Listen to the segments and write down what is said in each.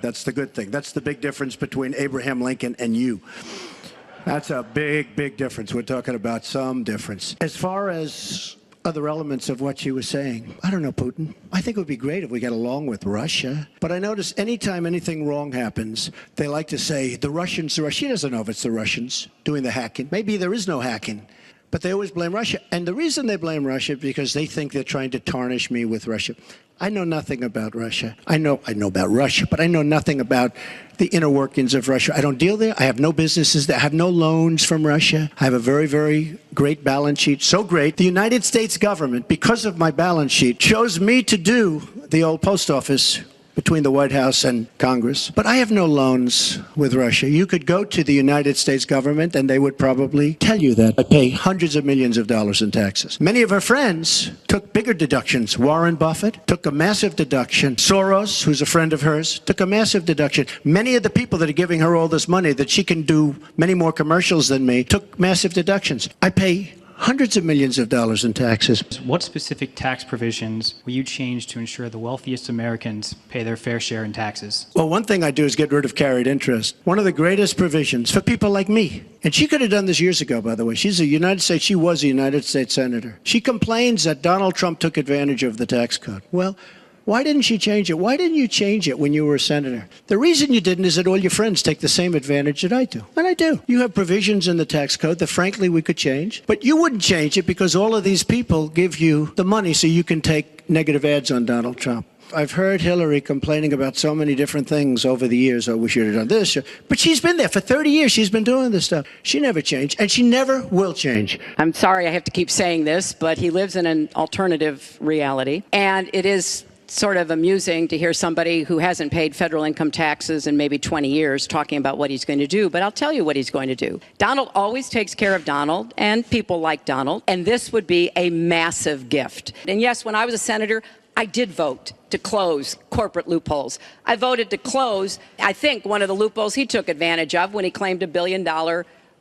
That's the good thing. That's the big difference between Abraham Lincoln and you. That's a big, big difference. We're talking about some difference. As far as other elements of what she was saying, I don't know, Putin. I think it would be great if we got along with Russia. But I notice anytime anything wrong happens, they like to say, the Russians. She doesn't know if it's the Russians doing the hacking. Maybe there is no hacking. But they always blame Russia. And the reason they blame Russia is because they think they're trying to tarnish me with Russia. I know nothing about Russia. I know about Russia, but I know nothing about the inner workings of Russia. I don't deal there. I have no businesses there. I have no loans from Russia. I have a very, very great balance sheet. So great. The United States government, because of my balance sheet, chose me to do the old post office between the White House and Congress. But I have no loans with Russia. You could go to the United States government and they would probably tell you that. I pay hundreds of millions of dollars in taxes. Many of her friends took bigger deductions. Warren Buffett took a massive deduction. Soros, who's a friend of hers, took a massive deduction. Many of the people that are giving her all this money that she can do many more commercials than me took massive deductions. I pay hundreds of millions of dollars in taxes. What specific tax provisions will you change to ensure the wealthiest Americans pay their fair share in taxes? Well, one thing I do is get rid of carried interest. One of the greatest provisions for people like me. And she could have done this years ago, by the way. She was a United States senator. She complains that Donald Trump took advantage of the tax code. Well, why didn't she change it? Why didn't you change it when you were a senator? The reason you didn't is that all your friends take the same advantage that I do. And I do. You have provisions in the tax code that, frankly, we could change. But you wouldn't change it because all of these people give you the money so you can take negative ads on Donald Trump. I've heard Hillary complaining about so many different things over the years. Oh, we should have done this. But she's been there for 30 years. She's been doing this stuff. She never changed, and she never will change. I'm sorry I have to keep saying this, but he lives in an alternative reality. And it is sort of amusing to hear somebody who hasn't paid federal income taxes in maybe 20 years talking about what he's going to do. But I'll tell you what he's going to do. Donald always takes care of Donald and people like Donald. And this would be a massive gift. And yes, when I was a senator, I did vote to close corporate loopholes. I voted to close, I think, one of the loopholes he took advantage of when he claimed $1 billion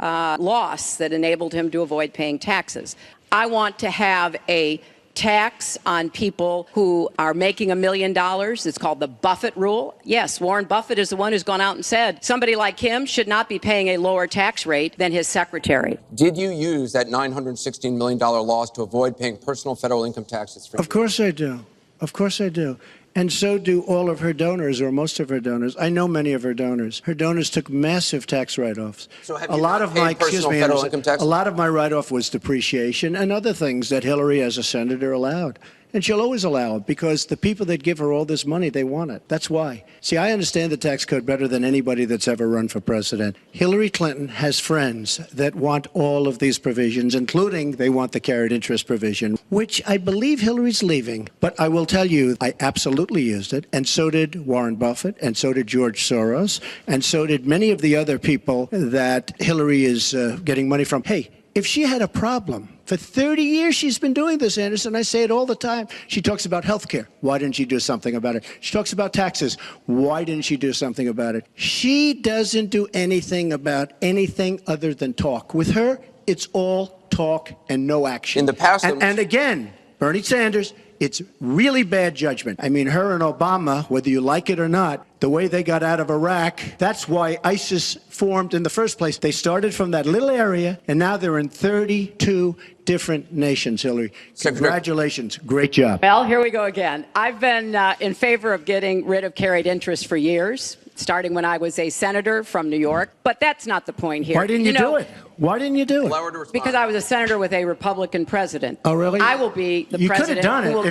loss that enabled him to avoid paying taxes. I want to have a tax on people who are making $1 million. It's called the Buffett rule. Yes, Warren Buffett is the one who's gone out and said somebody like him should not be paying a lower tax rate than his secretary. Did you use that $916 million loss to avoid paying personal federal income taxes? Of course I do. Of course I do. And so do all of her donors, or most of her donors. I know many of her donors. Her donors took massive tax write-offs. So have you not paid personal federal income tax? A lot of my write-off was depreciation and other things that Hillary, as a senator, allowed. And she'll always allow it because the people that give her all this money, they want it. That's why. See, I understand the tax code better than anybody that's ever run for president. Hillary Clinton has friends that want all of these provisions, including they want the carried interest provision, which I believe Hillary's leaving. But I will tell you, I absolutely used it, and so did Warren Buffett, and so did George Soros, and so did many of the other people that Hillary is getting money from. Hey, if she had a problem, for 30 years she's been doing this, Anderson. I say it all the time. She talks about health care. Why didn't she do something about it? She talks about taxes. Why didn't she do something about it? She doesn't do anything about anything other than talk. With her, it's all talk and no action. In the past, and again, Bernie Sanders, it's really bad judgment. I mean, her and Obama, whether you like it or not, the way they got out of Iraq, that's why ISIS formed in the first place. They started from that little area, and now they're in 32 different nations, Hillary. Congratulations. Great job. Well, here we go again. I've been in favor of getting rid of carried interest for years, starting when I was a senator from New York. But that's not the point here. Why didn't you do it? Why didn't you do it? Because I was a senator with a Republican president. Oh, really? I will be the you president. You could have done it.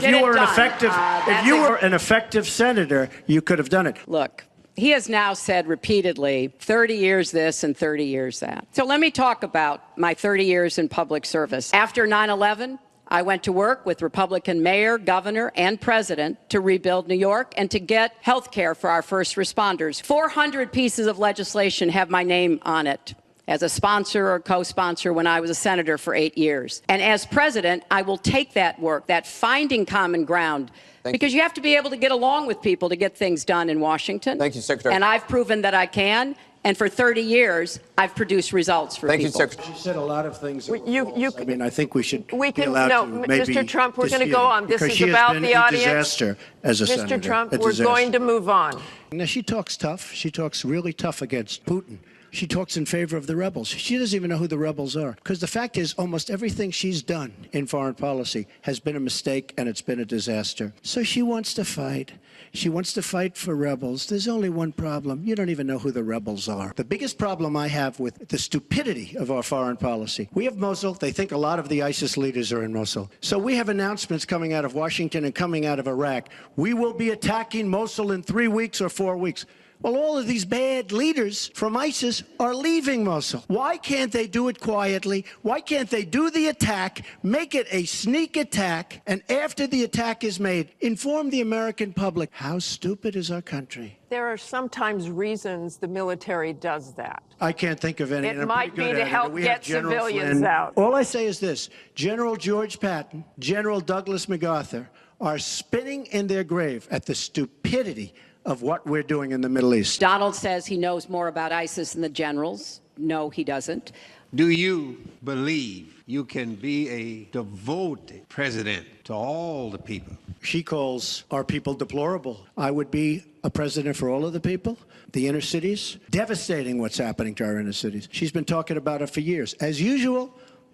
If you were an effective senator, you could have done it. Look, he has now said repeatedly, 30 years this and 30 years that. So let me talk about my 30 years in public service. After 9/11, I went to work with Republican mayor, governor, and president to rebuild New York and to get health care for our first responders. 400 pieces of legislation have my name on it as a sponsor or co-sponsor when I was a senator for 8 years. And as president, I will take that work, that finding common ground, because you have to be able to get along with people to get things done in Washington. Thank you, Secretary. And I've proven that I can. And for 30 years, I've produced results for people. Thank you, Secretary. She said a lot of things. I mean, I think we should be allowed no, to maybe Mr. Trump, we're going to go on. This is she about has been the a audience. disaster as a senator. Mr. Trump, we're going to move on. Now, she talks tough. She talks really tough against Putin. She talks in favor of the rebels. She doesn't even know who the rebels are. Because the fact is, almost everything she's done in foreign policy has been a mistake and it's been a disaster. So she wants to fight. She wants to fight for rebels. There's only one problem. You don't even know who the rebels are. The biggest problem I have with the stupidity of our foreign policy, we have Mosul. They think a lot of the ISIS leaders are in Mosul. So we have announcements coming out of Washington and coming out of Iraq. We will be attacking Mosul in 3 weeks or 4 weeks. Well, all of these bad leaders from ISIS are leaving Mosul. Why can't they do it quietly? Why can't they do the attack, make it a sneak attack, and after the attack is made, inform the American public? How stupid is our country? There are sometimes reasons the military does that. I can't think of any. It might be to help get civilians out. All I say is this. General George Patton, General Douglas MacArthur are spinning in their grave at the stupidity of what we're doing in the Middle East. Donald says he knows more about ISIS than the generals. No, he doesn't. Do you believe you can be a devoted president to all the people? She calls our people deplorable. I would be a president for all of the people, the inner cities. Devastating what's happening to our inner cities. She's been talking about it for years. As usual,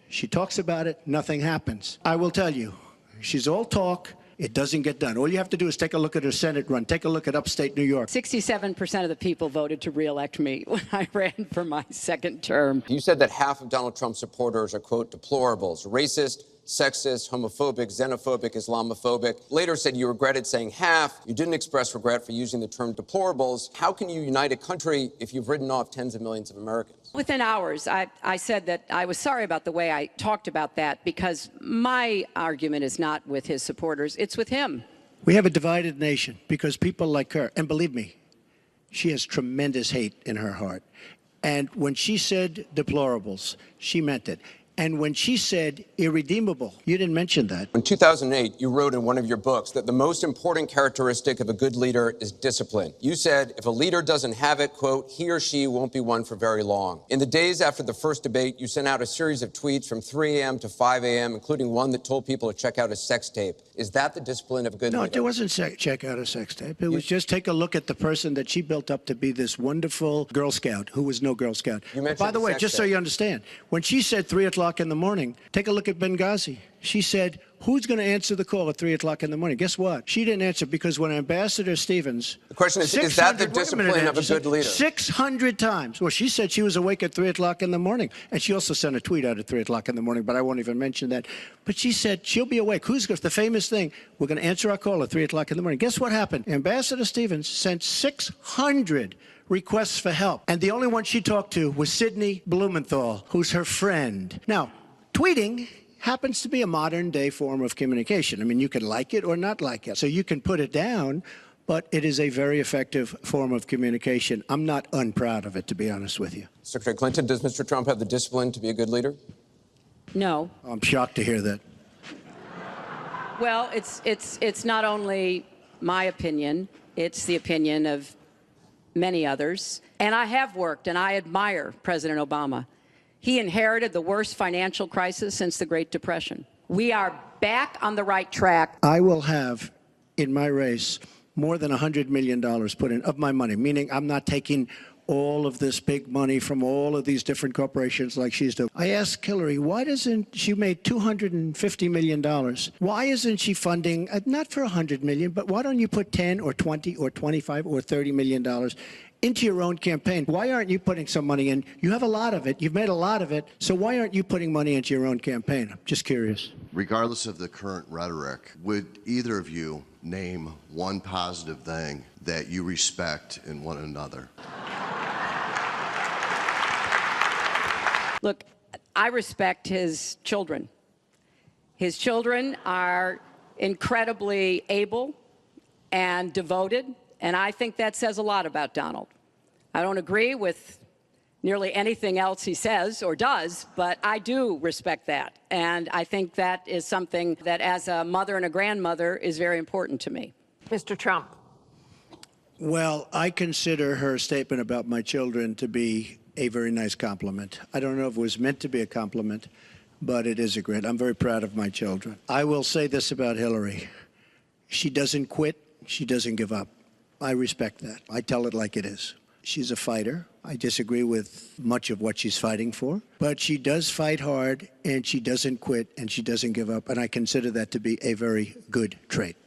she talks about it, nothing happens. I will tell you, she's all talk. It doesn't get done. All you have to do is take a look at her Senate run. Take a look at upstate New York. 67% of the people voted to reelect me when I ran for my second term. You said that half of Donald Trump's supporters are, quote, deplorables, racist, sexist, homophobic, xenophobic, Islamophobic. Later said you regretted saying half. You didn't express regret for using the term deplorables. How can you unite a country if you've written off tens of millions of Americans? Within hours, I said that I was sorry about the way I talked about that because my argument is not with his supporters, it's with him. We have a divided nation because people like her, and believe me, she has tremendous hate in her heart. And when she said deplorables, she meant it. And when she said irredeemable, you didn't mention that. In 2008, you wrote in one of your books that the most important characteristic of a good leader is discipline. You said if a leader doesn't have it, quote, he or she won't be one for very long. In the days after the first debate, you sent out a series of tweets from 3 a.m. to 5 a.m., including one that told people to check out a sex tape. Is that the discipline of a good leader? No, it wasn't check out a sex tape. It was just take a look at the person that she built up to be this wonderful Girl Scout who was no Girl Scout. By the way, just so you understand, when she said 3 o'clock in the morning, take a look at Benghazi. She said, who's going to answer the call at 3 o'clock in the morning? Guess what? She didn't answer because when Ambassador Stevens... The question is that the discipline of a good leader? 600 times. Well, she said she was awake at 3 o'clock in the morning. And she also sent a tweet out at 3 o'clock in the morning, but I won't even mention that. But she said she'll be awake. Who's the famous thing? We're going to answer our call at 3 o'clock in the morning. Guess what happened? Ambassador Stevens sent 600 requests for help. And the only one she talked to was Sidney Blumenthal, who's her friend. Now, tweeting happens to be a modern-day form of communication. I mean, you can like it or not like it. So you can put it down, but it is a very effective form of communication. I'm not unproud of it, to be honest with you. Secretary Clinton, does Mr. Trump have the discipline to be a good leader? No. I'm shocked to hear that. Well, it's not only my opinion, it's the opinion of many others. And I have worked, and I admire President Obama. He inherited the worst financial crisis since the Great Depression. We are back on the right track. I will have, in my race, more than $100 million put in of my money, meaning I'm not taking all of this big money from all of these different corporations like she's doing. I asked Hillary, why doesn't she made $250 million? Why isn't she funding, not for $100 million, but why don't you put 10 or 20 or 25 or $30 million into your own campaign? Why aren't you putting some money in? You have a lot of it. You've made a lot of it. So why aren't you putting money into your own campaign? I'm just curious. Regardless of the current rhetoric, would either of you name one positive thing that you respect in one another? Look, I respect his children. His children are incredibly able and devoted, and I think that says a lot about Donald. I don't agree with nearly anything else he says or does, but I do respect that. And I think that is something that, as a mother and a grandmother, is very important to me. Mr. Trump. Well, I consider her statement about my children to be a very nice compliment. I don't know if it was meant to be a compliment, but it is a great. I'm very proud of my children. I will say this about Hillary. She doesn't quit. She doesn't give up. I respect that. I tell it like it is. She's a fighter. I disagree with much of what she's fighting for, but she does fight hard, and she doesn't quit, and she doesn't give up, and I consider that to be a very good trait.